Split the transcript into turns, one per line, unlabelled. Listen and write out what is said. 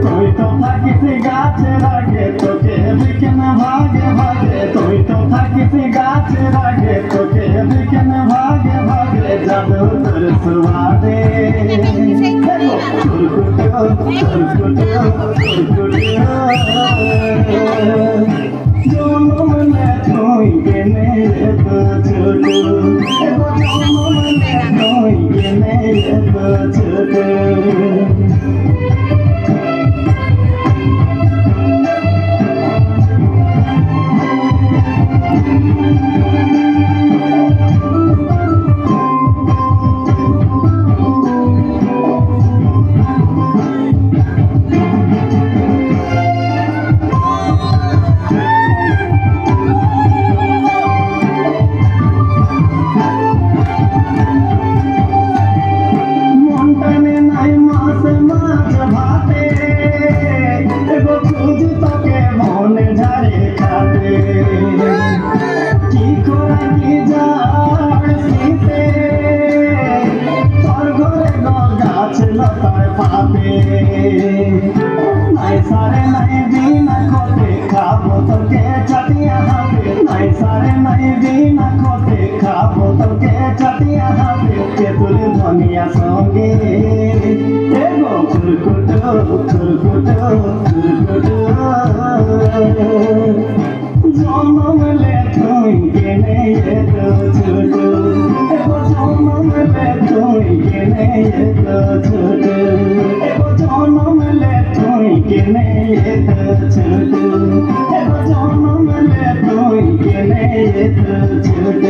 তুই তো থাকিস গাছের আগে তোকে বিকেন ভাগে ভাগে তুই তো থাকিস গাছের আগে তোকে বিকেন ভাগে ভাগে যাবে তোর সুবাদে জনমনে তুই গেনে তো ছোট জনমনে তুই গেনে তো ছোট নাই সারে নাই বিনা খতে খাবো তোকে চাটিয়া হবে নাই সারে নাই বিনা খতে খাবো তোকে চাটিয়া হবে তেতুল ধনিয়া সঙ্গে এগো খুরকুটো খুরকুটো খুরকুটো জনমলে তুই কেনে এতো ছোট এগো জনমলে তুই কেনে এতো ছোট জনমলে তুই কেনে এতো ছোট জনমলে তুই কেনে এতো ছোট